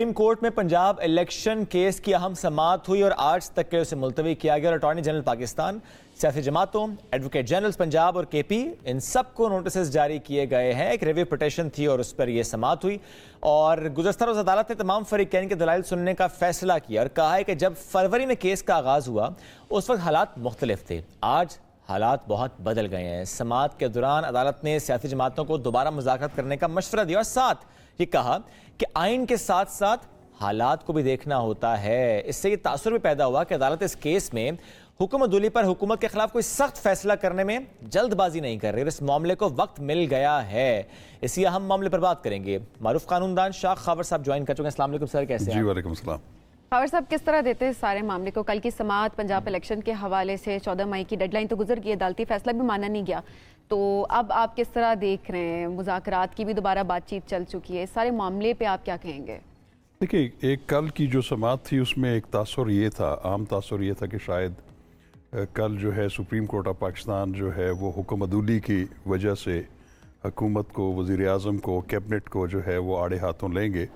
Supreme court میں Punjab election case کی اہم سماعت ہوئی اور آج تک کے اسے ملتوی کیا گیا اور اٹارنی جنرل پاکستان، سیاسی جماعتوں، ایڈوکیٹ جنرلز پنجاب اور کے پی ان سب کو نوٹسز جاری کیے گئے ہیں۔ ایک ریویو پٹیشن تھی اور اس پر یہ سماعت ہوئی اور گزشتہ روز عدالت نے تمام فریقین کے دلائل سننے کا فیصلہ کیا اور کہا ہے کہ جب فروری میں کیس کا آغاز ہوا اس وقت حالات مختلف تھے، آج حالات بہت بدل گئے ہیں۔ سماعت کے دوران عدالت نے سیاسی جماعتوں کو دوبارہ مذاکرات کرنے کا مشورہ دیا اور ساتھ یہ کہا کہ آئین کے ساتھ ساتھ حالات کو بھی دیکھنا ہوتا ہے۔ اس سے یہ تاثر بھی پیدا ہوا کہ عدالت اس کیس میں حکم عدولی پر حکومت کے خلاف کوئی سخت فیصلہ کرنے میں جلد بازی نہیں کر رہی اور اس معاملے کو وقت مل گیا ہے۔ اسی اہم معاملے پر بات کریں گے۔ معروف قانون دان شاہ خاور صاحب جوائن کر چکے ہیں۔ السلام علیکم سر، کیسے ہیں؟ جی وعلیکم السلام۔ خاور صاحب، کس طرح دیتے ہیں سارے معاملے کو؟ کل کی سماعت پنجاب الیکشن کے حوالے سے 14 مئی کی ڈیڈ لائن تو گزر گئی، عدالتی فیصلہ بھی مانا نہیں گیا، تو اب آپ کس طرح دیکھ رہے ہیں؟ مذاکرات کی بھی دوبارہ بات چیت چل چکی ہے، اس سارے معاملے پہ آپ کیا کہیں گے؟ دیکھیے، ایک کل کی جو سماعت تھی اس میں ایک تاثر یہ تھا، عام تاثر یہ تھا کہ شاید کل جو ہے سپریم کورٹ آف پاکستان جو ہے وہ حکم عدولی کی وجہ سے حکومت کو، وزیر اعظم کو، کیبنٹ کو جو ہے وہ آڑے ہاتھوں لیں گے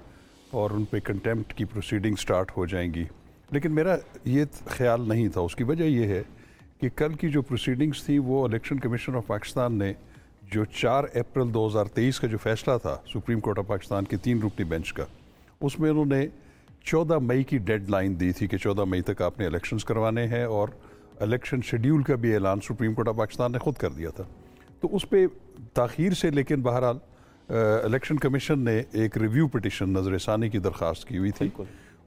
اور ان پہ کنٹیمپٹ کی پروسیڈنگ سٹارٹ ہو جائیں گی، لیکن میرا یہ خیال نہیں تھا۔ اس کی وجہ یہ ہے کہ کل کی جو پروسیڈنگز تھی وہ الیکشن کمیشن آف پاکستان نے جو 4 اپریل 2023 کا جو فیصلہ تھا سپریم کورٹ آف پاکستان کے 3 رکنی بینچ کا، اس میں انہوں نے 14 مئی کی ڈیڈ لائن دی تھی کہ 14 مئی تک آپ نے الیکشنز کروانے ہیں، اور الیکشن شیڈیول کا بھی اعلان سپریم کورٹ آف پاکستان نے خود کر دیا تھا۔ تو اس پہ تاخیر سے، لیکن بہرحال الیکشن کمیشن نے ایک ریویو پٹیشن نظر ثانی کی درخواست کی ہوئی تھی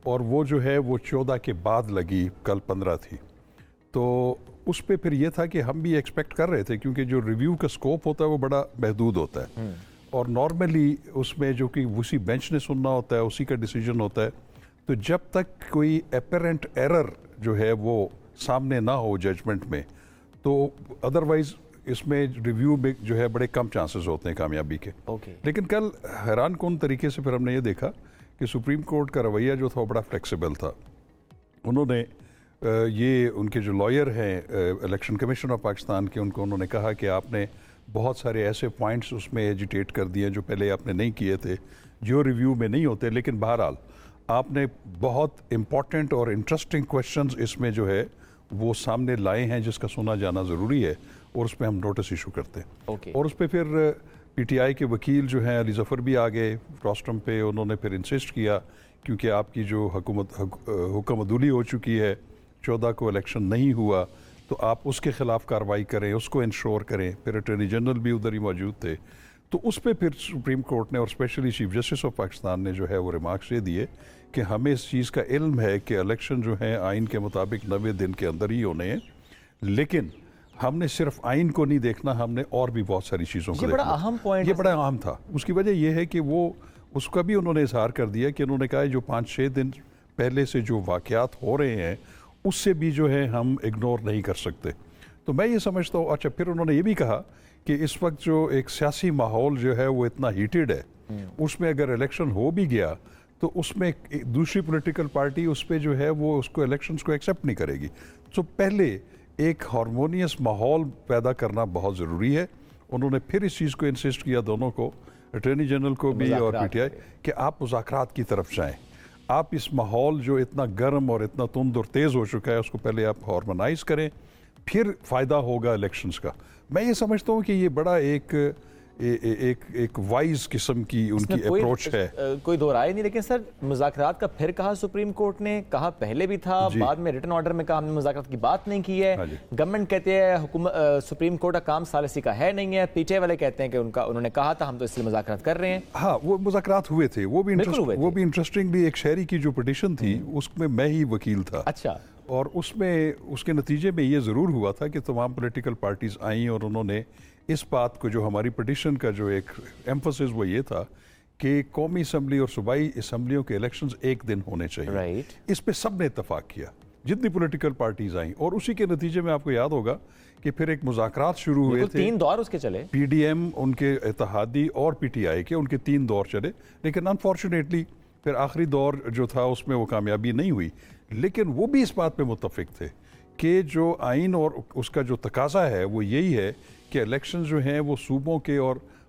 اور وہ جو ہے وہ 14 کے بعد لگی، کل 15 تھی۔ تو اس پہ پھر یہ تھا کہ ہم بھی ایکسپیکٹ کر رہے تھے، کیونکہ جو ریویو کا سکوپ ہوتا ہے وہ بڑا محدود ہوتا ہے اور نارملی اس میں جو کہ اسی بینچ نے سننا ہوتا ہے، اسی کا ڈیسیجن ہوتا ہے، تو جب تک کوئی اپیرنٹ ایرر جو ہے وہ سامنے نہ ہو ججمنٹ میں، تو ادروائز اس میں ریویو میں جو ہے بڑے کم چانسز ہوتے ہیں کامیابی کے۔ لیکن کل حیران کن طریقے سے پھر ہم نے یہ دیکھا کہ سپریم کورٹ کا رویہ جو تھا وہ بڑا فلیکسیبل تھا۔ انہوں نے یہ ان کے جو لائر ہیں الیکشن کمیشن آف پاکستان کے، ان کو انہوں نے کہا کہ آپ نے بہت سارے ایسے پوائنٹس اس میں ایجیٹیٹ کر دیے جو پہلے آپ نے نہیں کیے تھے، جو ریویو میں نہیں ہوتے، لیکن بہرحال آپ نے بہت امپورٹنٹ اور انٹرسٹنگ کویشچنز اس میں جو ہے وہ سامنے لائے ہیں، جس کا سنا جانا ضروری ہے اور اس پہ ہم نوٹس ایشو کرتے ہیں۔ اور اس پہ پھر پی ٹی آئی کے وکیل جو ہیں علی ظفر بھی آگے روسٹرم پہ، انہوں نے پھر انسسٹ کیا کیونکہ آپ کی جو حکم عدولی ہو چکی ہے، 14 کو الیکشن نہیں ہوا، تو آپ اس کے خلاف کارروائی کریں، اس کو انشور کریں۔ پھر اٹارنی جنرل بھی ادھر ہی موجود تھے، تو اس پہ پھر سپریم کورٹ نے اور especially chief justice of Pakistan نے جو ہے وہ ریمارکس یہ دیے کہ ہمیں اس چیز کا علم ہے کہ الیکشن جو ہیں آئین کے مطابق 90 دن کے اندر ہی ہونے ہیں، لیکن ہم نے صرف آئین کو نہیں دیکھنا، ہم نے اور بھی بہت ساری چیزوں کو دیکھنا۔ یہ بڑا اہم پوائنٹ، یہ بڑا اہم تھا۔ اس کی وجہ یہ ہے کہ وہ اس کا بھی انہوں نے اظہار کر دیا کہ انہوں نے کہا جو 5-6 دن پہلے سے جو واقعات ہو رہے ہیں اس سے بھی جو ہے ہم اگنور نہیں کر سکتے۔ تو میں یہ سمجھتا ہوں، اچھا پھر انہوں نے یہ بھی کہا کہ اس وقت جو ایک سیاسی ماحول جو ہے وہ اتنا ہیٹڈ ہے، اس میں اگر الیکشن ہو بھی گیا تو اس میں دوسری پولیٹیکل پارٹی اس پہ جو ہے وہ اس کو الیکشنز کو ایکسیپٹ نہیں کرے گی۔ تو پہلے ایک ہارمونیس ماحول پیدا کرنا بہت ضروری ہے۔ انہوں نے پھر اس چیز کو انسسٹ کیا، دونوں کو، اٹارنی جنرل کو بھی اور پی ٹی آئی، کہ آپ مذاکرات کی طرف جائیں۔ آپ اس ماحول جو اتنا گرم اور اتنا تند اور تیز ہو چکا ہے اس کو پہلے آپ ہارمونائز کریں، پھر فائدہ ہوگا الیکشنز کا۔ میں یہ سمجھتا ہوں کہ یہ بڑا ایک وائز قسم کی ان کی اپروچ ہے، کوئی دو رائے نہیں۔ لیکن سر، مذاکرات کا پھر کہا سپریم کورٹ نے، کہا پہلے بھی تھا، بعد میں ریٹن آرڈر میں کہا ہم نے مذاکرات کی بات نہیں کی ہے۔ گورنمنٹ کہتے ہیں سپریم کورٹ کا کام ثالثی کا ہے نہیں ہے، پی ٹی آئی والے کہتے ہیں کہ انہوں نے کہا تھا ہم تو اس لیے مذاکرات کر رہے ہیں۔ ہاں، وہ مذاکرات ہوئے تھے، وہ بھی انٹرسٹنگلی ایک شہری کی جو پٹیشن تھی اس میں ہی وکیل تھا۔ اچھا، اور اس کے نتیجے میں یہ ضرور ہوا تھا کہ تمام پولیٹیکل پارٹیز آئیں اور انہوں نے اس بات کو، جو ہماری پٹیشن کا جو ایک ایمفسس وہ یہ تھا کہ قومی اسمبلی اور صوبائی اسمبلیوں کے الیکشنز ایک دن ہونے چاہیے۔ اس پہ سب نے اتفاق کیا، جتنی پولیٹیکل پارٹیز آئیں، اور اسی کے نتیجے میں آپ کو یاد ہوگا کہ پھر ایک مذاکرات شروع ہوئے تھے، 3 دور اس کے چلے، پی ڈی ایم ان کے اتحادی اور پی ٹی آئی کے، ان کے 3 دور چلے، لیکن انفارچونیٹلی پھر آخری دور جو تھا اس میں وہ کامیابی نہیں ہوئی۔ لیکن وہ بھی اس بات پہ متفق تھے کہ جو آئین اور اس کا جو تقاضا ہے وہ یہی ہے کہ الیکشن جو ہیں وہ صوبوں کے اور